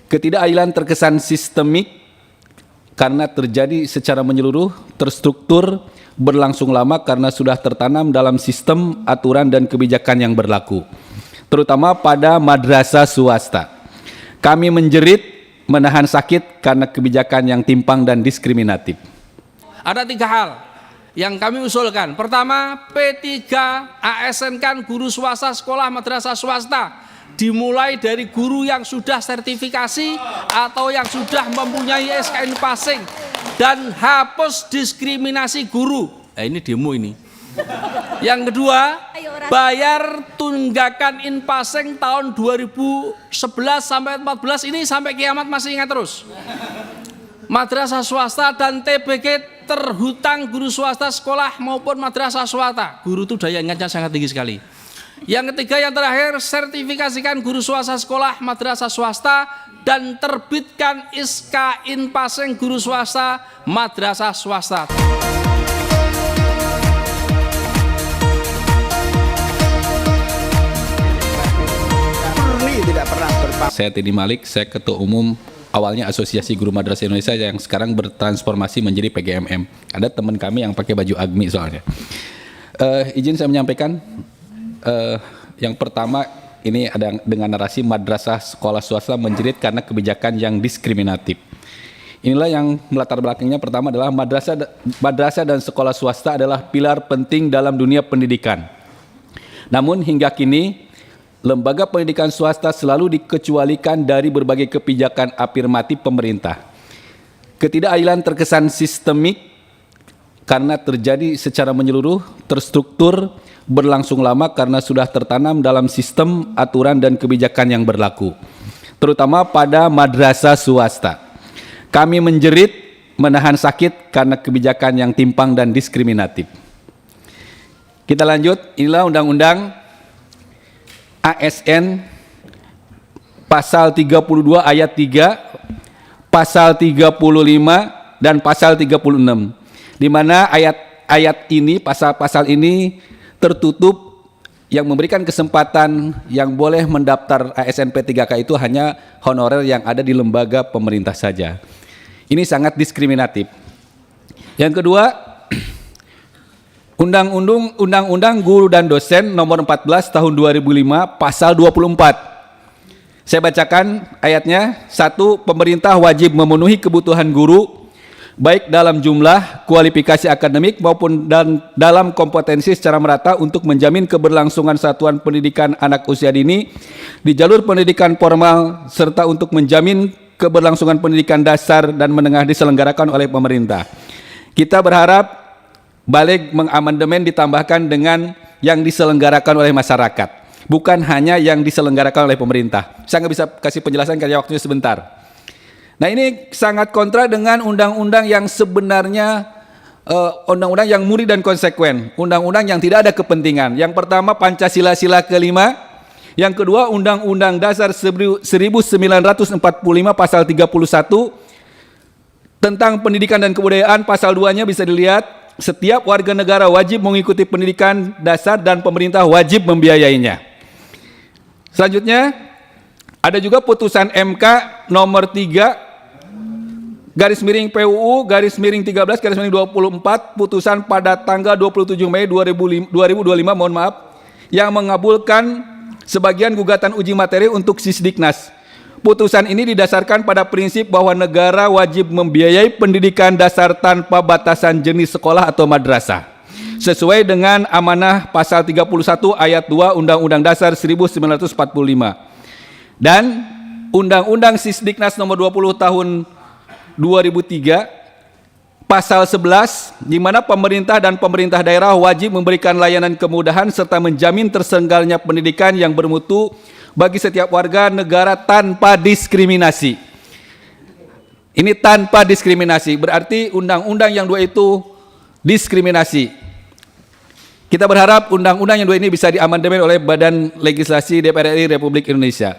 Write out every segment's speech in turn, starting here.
Ketidakadilan terkesan sistemik karena terjadi secara menyeluruh, terstruktur, berlangsung lama karena sudah tertanam dalam sistem, aturan, dan kebijakan yang berlaku, terutama pada madrasah swasta. Kami menjerit, menahan sakit karena kebijakan yang timpang dan diskriminatif. Ada 3 hal yang kami usulkan. Pertama, P3 ASN-kan guru swasta sekolah madrasah swasta, dimulai dari guru yang sudah sertifikasi atau yang sudah mempunyai SKN passing, dan hapus diskriminasi guru. Ini demo ini. Yang kedua, bayar tunggakan in-passing tahun 2011 sampai 14 ini sampai kiamat masih ingat terus. Madrasah swasta dan TBK terhutang guru swasta sekolah maupun madrasah swasta. Guru itu daya ingatnya sangat tinggi sekali. Yang ketiga, yang terakhir, sertifikasikan guru swasta sekolah madrasah swasta dan terbitkan SK in-passing guru swasta madrasah swasta. Saya Teddy Malik, saya Ketua Umum awalnya Asosiasi Guru Madrasah Indonesia yang sekarang bertransformasi menjadi PGMM. Ada teman kami yang pakai baju AGMI soalnya. Izin saya menyampaikan, yang pertama ini ada dengan narasi madrasah sekolah swasta menjerit karena kebijakan yang diskriminatif. Inilah yang melatar belakangnya. Pertama adalah madrasah dan sekolah swasta adalah pilar penting dalam dunia pendidikan. Namun hingga kini lembaga pendidikan swasta selalu dikecualikan dari berbagai kebijakan afirmatif pemerintah. Ketidakadilan terkesan sistemik karena terjadi secara menyeluruh, terstruktur, berlangsung lama karena sudah tertanam dalam sistem, aturan, dan kebijakan yang berlaku, terutama pada madrasah swasta. Kami menjerit, menahan sakit karena kebijakan yang timpang dan diskriminatif. Kita lanjut, inilah Undang-Undang ASN pasal 32 ayat 3, pasal 35 dan pasal 36, di mana ayat-ayat ini, pasal-pasal ini tertutup yang memberikan kesempatan yang boleh mendaftar ASN P3K itu hanya honorer yang ada di lembaga pemerintah saja. Ini sangat diskriminatif. Yang kedua, Undang-Undang Guru dan Dosen nomor 14 tahun 2005 pasal 24. Saya bacakan ayatnya. 1. Pemerintah wajib memenuhi kebutuhan guru baik dalam jumlah, kualifikasi akademik maupun dalam kompetensi secara merata untuk menjamin keberlangsungan satuan pendidikan anak usia dini di jalur pendidikan formal serta untuk menjamin keberlangsungan pendidikan dasar dan menengah diselenggarakan oleh pemerintah. Kita berharap balik mengamandemen ditambahkan dengan yang diselenggarakan oleh masyarakat, bukan hanya yang diselenggarakan oleh pemerintah. Saya nggak bisa kasih penjelasan karena waktunya sebentar. Nah, ini sangat kontra dengan undang-undang yang sebenarnya undang-undang yang murni dan konsekuen, undang-undang yang tidak ada kepentingan. Yang pertama, Pancasila sila kelima. Yang kedua, Undang-Undang Dasar 1945 pasal 31 tentang pendidikan dan kebudayaan, pasal 2-nya bisa dilihat, setiap warga negara wajib mengikuti pendidikan dasar dan pemerintah wajib membiayainya. Selanjutnya, ada juga putusan MK nomor 3 garis miring PUU garis miring 13 garis miring 24 putusan pada tanggal 27 Mei 2025, mohon maaf, yang mengabulkan sebagian gugatan uji materi untuk Sisdiknas. Putusan ini didasarkan pada prinsip bahwa negara wajib membiayai pendidikan dasar tanpa batasan jenis sekolah atau madrasah, sesuai dengan amanah pasal 31 ayat 2 Undang-Undang Dasar 1945 dan Undang-Undang Sisdiknas nomor 20 tahun 2003 pasal 11, di mana pemerintah dan pemerintah daerah wajib memberikan layanan kemudahan serta menjamin terselenggaranya pendidikan yang bermutu bagi setiap warga negara tanpa diskriminasi. Ini tanpa diskriminasi, berarti undang-undang yang dua itu diskriminasi. Kita berharap undang-undang yang dua ini bisa diamandemen oleh Badan Legislasi DPR RI Republik Indonesia.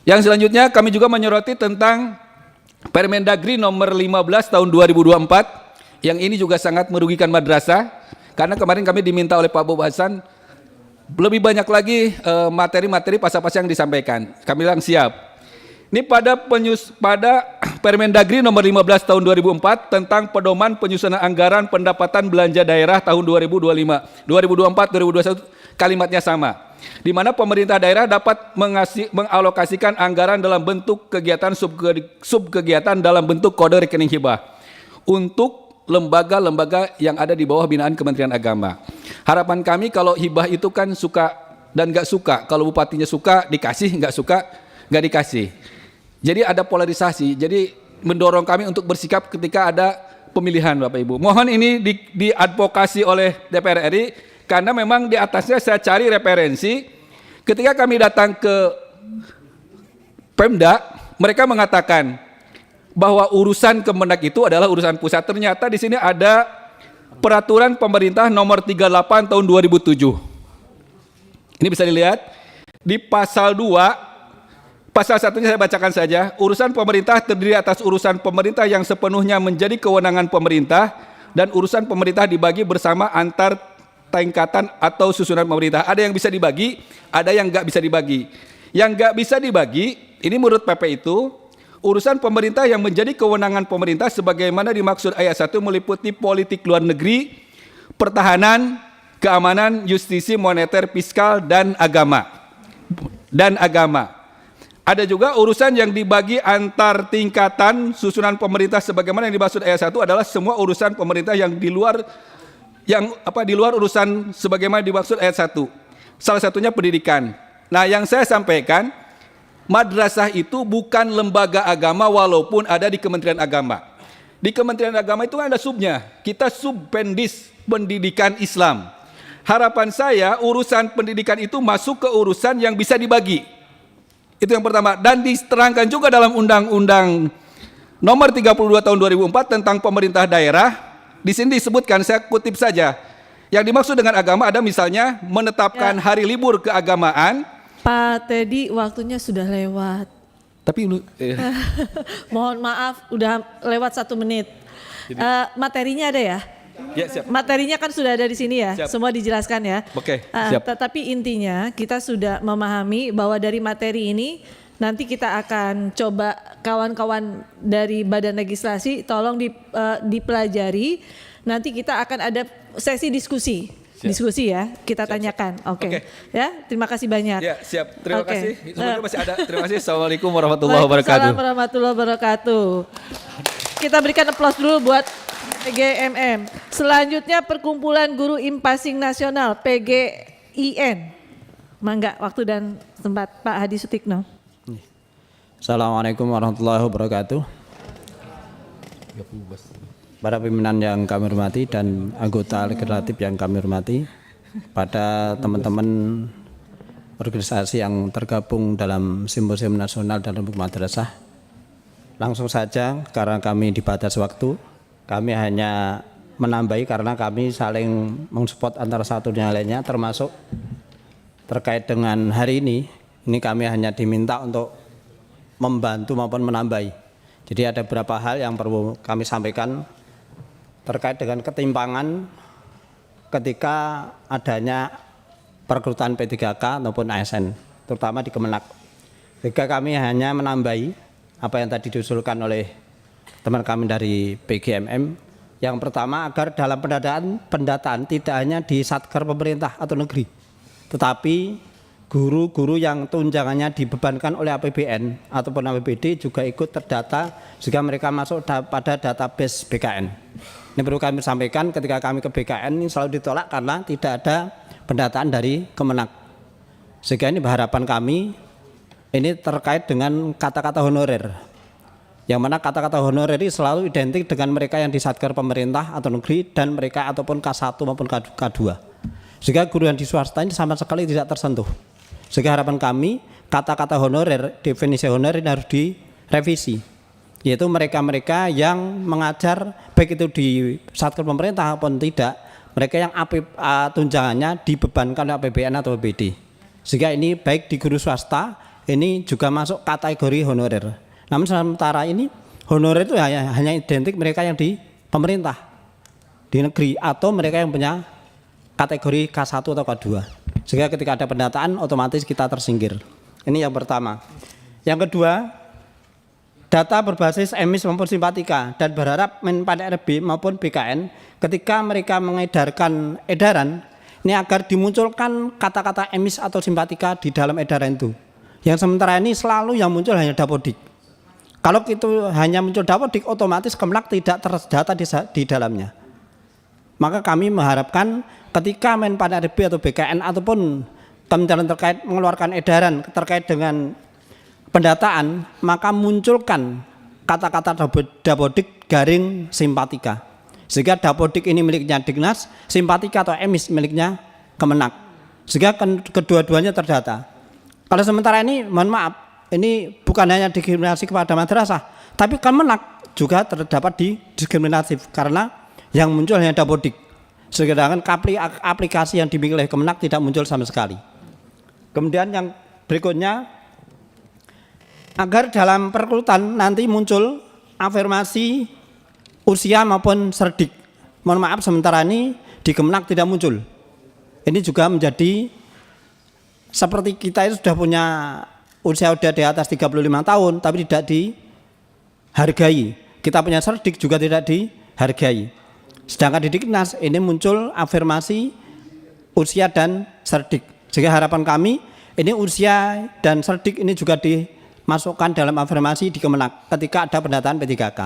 Yang selanjutnya kami juga menyoroti tentang Permendagri nomor 15 tahun 2024, yang ini juga sangat merugikan madrasah, karena kemarin kami diminta oleh Pak Bob Hasan lebih banyak lagi materi-materi pasal-pasal yang disampaikan. Kami bilang siap. Ini pada Permendagri nomor 15 tahun 2004 tentang pedoman penyusunan anggaran pendapatan belanja daerah tahun 2024 2021, kalimatnya sama. Di mana pemerintah daerah dapat mengalokasikan anggaran dalam bentuk kegiatan subkegiatan dalam bentuk kode rekening hibah untuk lembaga-lembaga yang ada di bawah binaan Kementerian Agama. Harapan kami kalau hibah itu kan suka dan nggak suka. Kalau bupatinya suka dikasih, nggak suka nggak dikasih. Jadi ada polarisasi. Jadi mendorong kami untuk bersikap ketika ada pemilihan, Bapak Ibu. Mohon ini diadvokasi oleh DPR RI karena memang di atasnya saya cari referensi. Ketika kami datang ke Pemda, mereka mengatakan bahwa urusan Kemenag itu adalah urusan pusat. Ternyata di sini ada peraturan pemerintah nomor 38 tahun 2007. Ini bisa dilihat di pasal 2. Pasal 1-nya saya bacakan saja. Urusan pemerintah terdiri atas urusan pemerintah yang sepenuhnya menjadi kewenangan pemerintah dan urusan pemerintah dibagi bersama antar tingkatan atau susunan pemerintah. Ada yang bisa dibagi, ada yang nggak bisa dibagi. Yang nggak bisa dibagi, ini menurut PP itu, urusan pemerintah yang menjadi kewenangan pemerintah sebagaimana dimaksud ayat 1 meliputi politik luar negeri, pertahanan, keamanan, justisi, moneter, fiskal, dan agama. Ada juga urusan yang dibagi antar tingkatan susunan pemerintah sebagaimana yang dimaksud ayat 1 adalah semua urusan pemerintah yang di luar urusan sebagaimana dimaksud ayat 1. Salah satunya pendidikan. Nah, yang saya sampaikan, madrasah itu bukan lembaga agama walaupun ada di Kementerian Agama. Di Kementerian Agama itu ada subnya. Kita subpendis pendidikan Islam. Harapan saya urusan pendidikan itu masuk ke urusan yang bisa dibagi. Itu yang pertama. Dan diterangkan juga dalam Undang-Undang nomor 32 tahun 2004 tentang pemerintah daerah. Di sini disebutkan, saya kutip saja. Yang dimaksud dengan agama ada misalnya menetapkan hari libur keagamaan. Pak Teddy, waktunya sudah lewat. Tapi Mohon maaf, udah lewat 1 menit. Materinya ada ya? Ya, siap. Materinya kan sudah ada di sini ya, Siap. semua dijelaskan ya. Oke, siap. Tapi intinya kita sudah memahami bahwa dari materi ini nanti kita akan coba kawan-kawan dari Badan Legislasi tolong dipelajari. Nanti kita akan ada sesi diskusi. Siap. Diskusi ya, kita tanyakan. Oke. Ya, terima kasih banyak. Ya, siap. Terima Oke. kasih. Semoga masih ada. Terima kasih. Assalamualaikum warahmatullahi wabarakatuh. Waalaikumsalam warahmatullahi wabarakatuh. Kita berikan aplaus dulu buat PGMM. Selanjutnya Perkumpulan Guru Impasing Nasional PGIN. Mangga waktu dan tempat Pak Hadi Sutikno. Assalamualaikum warahmatullahi wabarakatuh. Para pimpinan yang kami hormati dan anggota legislatif yang kami hormati, pada teman-teman organisasi yang tergabung dalam Simposium Nasional dalam Hukum Madrasah, langsung saja karena kami dibatas waktu, kami hanya menambahi karena kami saling mensupport antara satu dan lainnya, termasuk terkait dengan hari ini kami hanya diminta untuk membantu maupun menambahi. Jadi ada beberapa hal yang perlu kami sampaikan terkait dengan ketimpangan ketika adanya perekrutan P3K maupun ASN, terutama di Kemenag. Jika kami hanya menambahi apa yang tadi diusulkan oleh teman kami dari PGMM, yang pertama agar dalam pendataan tidak hanya di satker pemerintah atau negeri, tetapi guru-guru yang tunjangannya dibebankan oleh APBN ataupun APBD juga ikut terdata jika mereka masuk pada database BKN. Ini perlu kami sampaikan, ketika kami ke BKN ini selalu ditolak karena tidak ada pendataan dari Kemenag. Sehingga ini harapan kami ini terkait dengan kata-kata honorer, yang mana kata-kata honorer ini selalu identik dengan mereka yang di satker pemerintah atau negeri dan mereka ataupun K1 maupun K2. Sehingga guru yang di swasta ini sama sekali tidak tersentuh. Sehingga harapan kami kata-kata honorer, definisi honorer ini harus direvisi, yaitu mereka-mereka yang mengajar baik itu di satker pemerintah maupun tidak, mereka yang tunjangannya dibebankan oleh APBN atau APBD. Sehingga ini baik di guru swasta ini juga masuk kategori honorer. Namun sementara ini honorer itu hanya identik mereka yang di pemerintah, di negeri, atau mereka yang punya kategori K1 atau K2. Sehingga ketika ada pendataan otomatis kita tersingkir. Ini yang pertama. Yang kedua, data berbasis emis maupun simpatika, dan berharap Menpan RB maupun BKN ketika mereka mengedarkan edaran ini agar dimunculkan kata-kata emis atau simpatika di dalam edaran itu. Yang sementara ini selalu yang muncul hanya Dapodik. Kalau itu hanya muncul Dapodik, otomatis Kemenak tidak terdata di dalamnya. Maka kami mengharapkan ketika Menpan RB atau BKN ataupun kementerian terkait mengeluarkan edaran terkait dengan pendataan, maka munculkan kata-kata Dapodik garing simpatika. Sehingga Dapodik ini miliknya Dignas, simpatika atau emis miliknya Kemenak. Sehingga kedua-duanya terdata. Kalau sementara ini, mohon maaf, ini bukan hanya diskriminasi kepada madrasah, tapi Kemenak juga terdapat di diskriminatif karena yang muncul hanya Dapodik. Sedangkan aplikasi yang dimiliki oleh Kemenak tidak muncul sama sekali. Kemudian yang berikutnya, agar dalam perekrutan nanti muncul afirmasi usia maupun cerdik. Mohon maaf sementara ini di Kemenak tidak muncul. Ini juga menjadi seperti kita itu sudah punya usia di atas 35 tahun tapi tidak dihargai. Kita punya cerdik juga tidak dihargai. Sedangkan di Dignas ini muncul afirmasi usia dan cerdik. Sehingga harapan kami ini usia dan cerdik ini juga dimasukkan dalam afirmasi di Kemenak ketika ada pendataan P3K.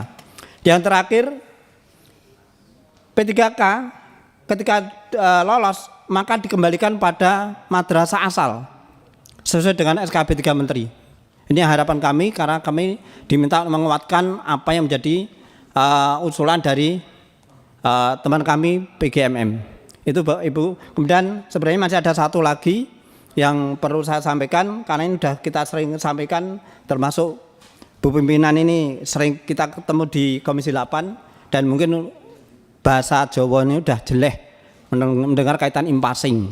Yang terakhir, P3K ketika lolos maka dikembalikan pada madrasah asal sesuai dengan SKB 3 Menteri. Ini harapan kami karena kami diminta menguatkan apa yang menjadi usulan dari teman kami PGMM. Itu Ibu. Kemudian sebenarnya masih ada satu lagi yang perlu saya sampaikan karena ini sudah kita sering sampaikan, termasuk Bu Pimpinan ini sering kita ketemu di Komisi 8 dan mungkin bahasa Jawa ini sudah jelek mendengar kaitan impasing.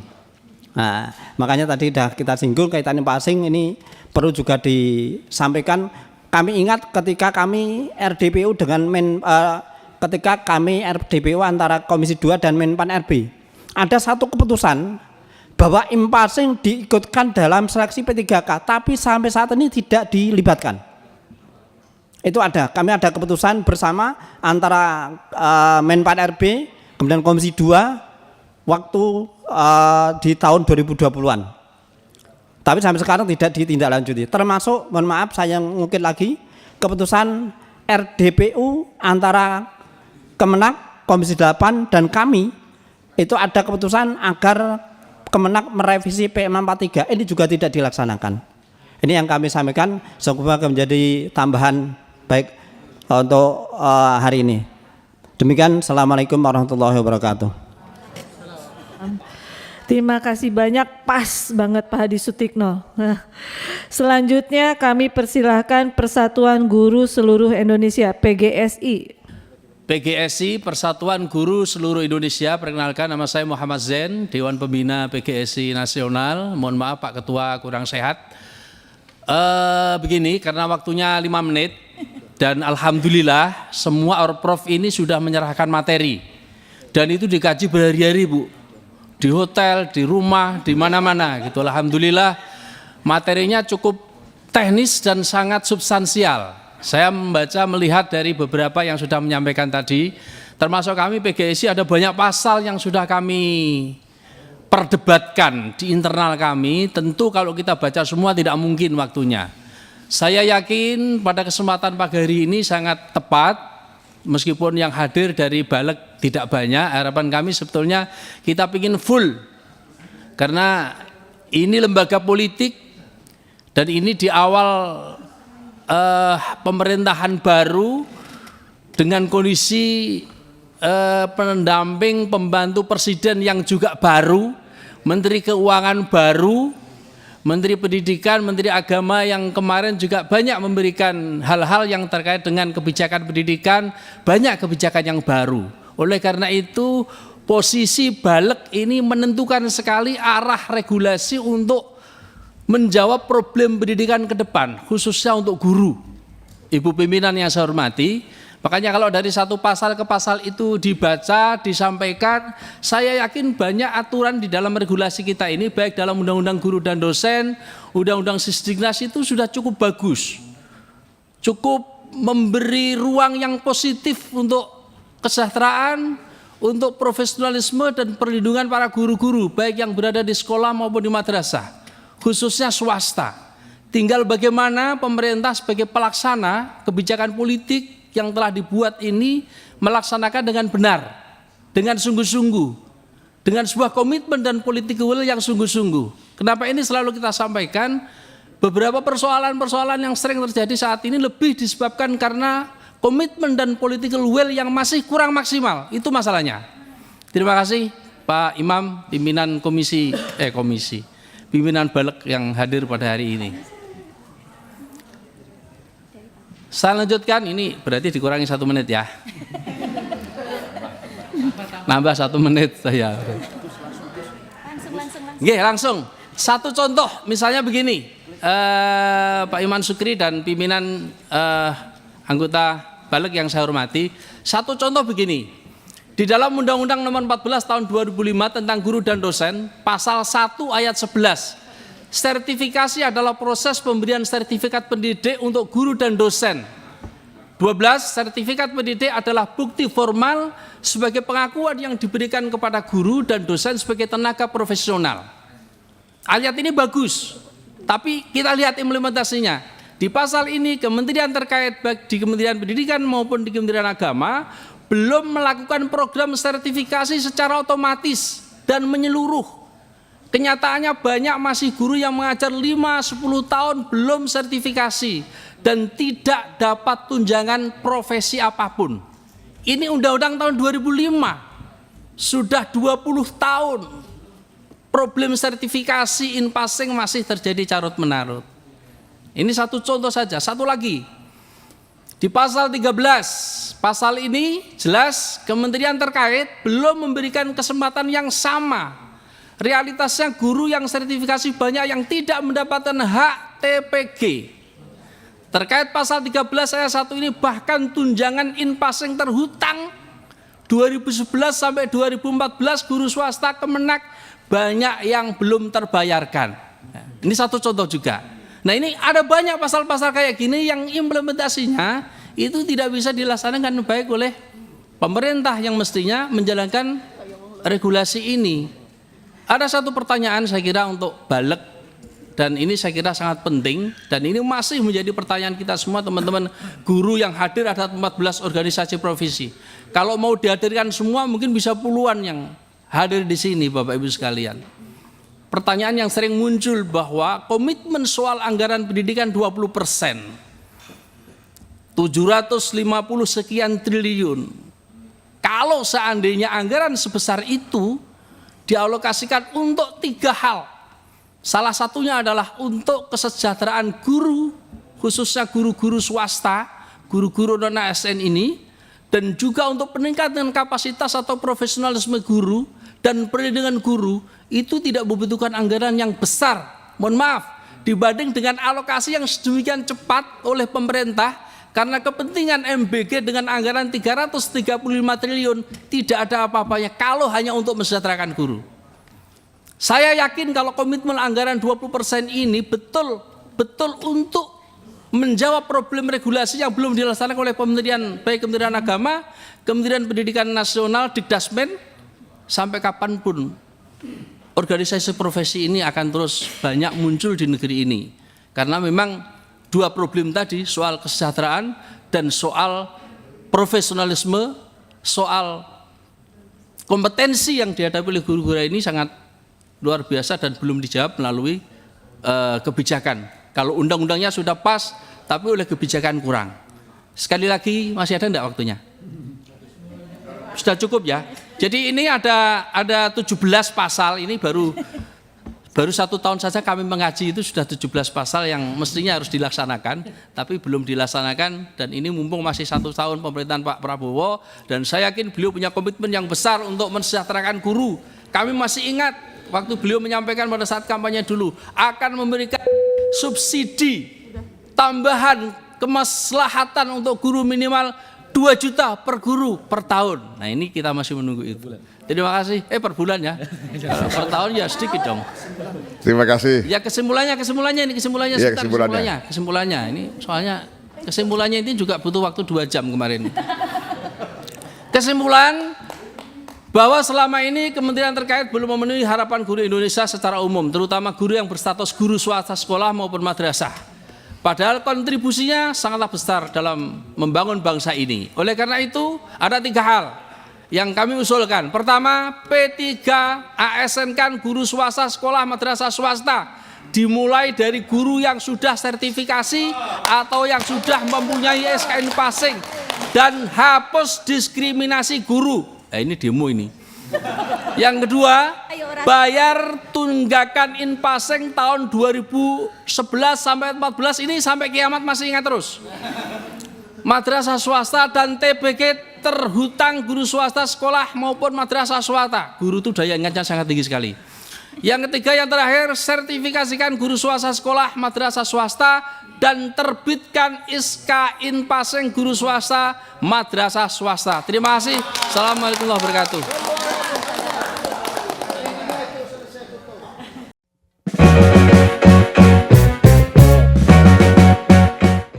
Nah, makanya tadi sudah kita singgung kaitan impasing ini perlu juga disampaikan. Kami ingat ketika kami RDPU dengan ketika kami RDPU antara Komisi 2 dan Menpan RB, ada satu keputusan bahwa impasing diikutkan dalam seleksi P3K, tapi sampai saat ini tidak dilibatkan. Itu ada, kami ada keputusan bersama antara Menpan RB, kemudian Komisi 2 waktu di tahun 2020-an. Tapi sampai sekarang tidak ditindaklanjuti. Termasuk, mohon maaf saya ngukit lagi, keputusan RDPU antara Kemenak, Komisi 8 dan kami, itu ada keputusan agar Kemenak merevisi P643, ini juga tidak dilaksanakan. Ini yang kami sampaikan, semoga menjadi tambahan baik untuk hari ini. Demikian, Assalamualaikum warahmatullahi wabarakatuh. Terima kasih banyak, pas banget Pak Hadi Sutikno. Nah, selanjutnya kami persilahkan Persatuan Guru Seluruh Indonesia, PGSI. PGSI, Persatuan Guru Seluruh Indonesia. Perkenalkan, nama saya Muhammad Zain, Dewan Pembina PGSI Nasional. Mohon maaf Pak Ketua kurang sehat. Begini, karena waktunya 5 menit dan alhamdulillah semua Orprof ini sudah menyerahkan materi. Dan itu dikaji berhari-hari Bu. Di hotel, di rumah, di mana-mana gitu. Alhamdulillah materinya cukup teknis dan sangat substansial. Saya membaca melihat dari beberapa yang sudah menyampaikan tadi, termasuk kami PGSI ada banyak pasal yang sudah kami perdebatkan di internal kami. Tentu kalau kita baca semua tidak mungkin waktunya. Saya yakin pada kesempatan pagi hari ini sangat tepat, meskipun yang hadir dari balik tidak banyak. Harapan kami sebetulnya kita ingin full, karena ini lembaga politik dan ini di awal pemerintahan baru dengan kondisi pendamping pembantu presiden yang juga baru, menteri keuangan baru, menteri pendidikan, menteri agama yang kemarin juga banyak memberikan hal-hal yang terkait dengan kebijakan pendidikan, banyak kebijakan yang baru. Oleh karena itu posisi balik ini menentukan sekali arah regulasi untuk menjawab problem pendidikan ke depan, khususnya untuk guru. Ibu pimpinan yang saya hormati, makanya kalau dari satu pasal ke pasal itu dibaca, disampaikan, saya yakin banyak aturan di dalam regulasi kita ini, baik dalam Undang-Undang Guru dan Dosen, Undang-Undang Sisdiknas itu sudah cukup bagus, cukup memberi ruang yang positif untuk kesejahteraan, untuk profesionalisme dan perlindungan para guru-guru, baik yang berada di sekolah maupun di madrasah, khususnya swasta. Tinggal bagaimana pemerintah sebagai pelaksana kebijakan politik yang telah dibuat ini melaksanakan dengan benar, dengan sungguh-sungguh, dengan sebuah komitmen dan politik will yang sungguh-sungguh. Kenapa ini selalu kita sampaikan? Beberapa persoalan-persoalan yang sering terjadi saat ini lebih disebabkan karena komitmen dan political will yang masih kurang maksimal. Itu masalahnya. Terima kasih Pak Imam, pimpinan pimpinan Balek yang hadir pada hari ini. Saya lanjutkan, ini berarti dikurangi 1 menit ya. Nambah 1 menit saya. Langsung. Satu contoh, misalnya begini. Pak Iman Sukri dan pimpinan anggota Balek yang saya hormati, satu contoh begini. Di dalam Undang-Undang Nomor 14 Tahun 2005 tentang guru dan dosen, pasal 1 ayat 11, sertifikasi adalah proses pemberian sertifikat pendidik untuk guru dan dosen. 12, sertifikat pendidik adalah bukti formal sebagai pengakuan yang diberikan kepada guru dan dosen sebagai tenaga profesional. Ayat ini bagus, tapi kita lihat implementasinya. Di pasal ini kementerian terkait baik di Kementerian Pendidikan maupun di Kementerian Agama belum melakukan program sertifikasi secara otomatis dan menyeluruh. Kenyataannya banyak masih guru yang mengajar 5-10 tahun belum sertifikasi dan tidak dapat tunjangan profesi apapun. Ini Undang-Undang tahun 2005, sudah 20 tahun. Problem sertifikasi in passing masih terjadi carut-menarut. Ini satu contoh saja. Satu lagi, di pasal 13, pasal ini jelas kementerian terkait belum memberikan kesempatan yang sama. Realitasnya guru yang sertifikasi banyak yang tidak mendapatkan hak TPG. Terkait pasal 13 ayat 1 ini bahkan tunjangan in passing terhutang 2011 sampai 2014 guru swasta Kemenak banyak yang belum terbayarkan. Ini satu contoh juga. Nah, ini ada banyak pasal-pasal kayak gini yang implementasinya itu tidak bisa dilaksanakan baik oleh pemerintah yang mestinya menjalankan regulasi ini. Ada satu pertanyaan saya kira untuk Balek, dan ini saya kira sangat penting, dan ini masih menjadi pertanyaan kita semua teman-teman guru yang hadir, ada 14 organisasi profesi. Kalau mau dihadirkan semua mungkin bisa puluhan yang hadir di sini Bapak Ibu sekalian. Pertanyaan yang sering muncul bahwa komitmen soal anggaran pendidikan 20%, 750 sekian triliun. Kalau seandainya anggaran sebesar itu dialokasikan untuk 3 hal. Salah satunya adalah untuk kesejahteraan guru, khususnya guru-guru swasta, guru-guru non-ASN ini, dan juga untuk peningkatan kapasitas atau profesionalisme guru dan perlindungan guru, itu tidak membutuhkan anggaran yang besar. Mohon maaf, dibanding dengan alokasi yang sedemikian cepat oleh pemerintah, karena kepentingan MBG dengan anggaran 335 triliun tidak ada apa-apanya kalau hanya untuk mesejahterakan guru. Saya yakin kalau komitmen anggaran 20% ini betul untuk menjawab problem regulasi yang belum dilaksanakan oleh Kementerian, baik Kementerian Agama, Kementerian Pendidikan Nasional, Dikdasmen, sampai kapanpun organisasi profesi ini akan terus banyak muncul di negeri ini. Karena memang dua problem tadi, soal kesejahteraan dan soal profesionalisme, soal kompetensi yang dihadapi oleh guru-guru ini sangat luar biasa dan belum dijawab melalui kebijakan. Kalau undang-undangnya sudah pas, tapi oleh kebijakan kurang. Sekali lagi, masih ada enggak waktunya? Sudah cukup ya? Jadi ini ada 17 pasal, ini baru 1 tahun saja kami mengaji itu sudah 17 pasal yang mestinya harus dilaksanakan, tapi belum dilaksanakan, dan ini mumpung masih 1 tahun pemerintahan Pak Prabowo, dan saya yakin beliau punya komitmen yang besar untuk mensejahterakan guru. Kami masih ingat waktu beliau menyampaikan pada saat kampanye dulu, akan memberikan subsidi tambahan kemaslahatan untuk guru minimal 2 juta per guru per tahun. Nah, ini kita masih menunggu itu. Terima kasih. Per bulan ya. Per tahun ya sedikit dong. Terima kasih. Ya kesimpulannya ini kesimpulannya ya, sebentar, kesimpulannya. Ini soalnya Kesimpulannya ini juga butuh waktu 2 jam kemarin. Kesimpulan bahwa selama ini kementerian terkait belum memenuhi harapan guru Indonesia secara umum, terutama guru yang berstatus guru swasta sekolah maupun madrasah. Padahal kontribusinya sangatlah besar dalam membangun bangsa ini. Oleh karena itu, ada 3 hal yang kami usulkan. Pertama, P3 ASN-kan guru swasta sekolah madrasah swasta, dimulai dari guru yang sudah sertifikasi atau yang sudah mempunyai SKN passing, dan hapus diskriminasi guru. Ini demo ini. Yang kedua, bayar tunggakan in-passing tahun 2011 sampai 14 ini sampai kiamat masih ingat terus. Madrasah swasta dan TBK terhutang guru swasta sekolah maupun madrasah swasta. Guru itu daya ingatnya sangat tinggi sekali. Yang ketiga, yang terakhir, sertifikasikan guru swasta sekolah madrasah swasta dan terbitkan SK in-passing guru swasta madrasah swasta. Terima kasih. Assalamualaikum warahmatullahi wabarakatuh.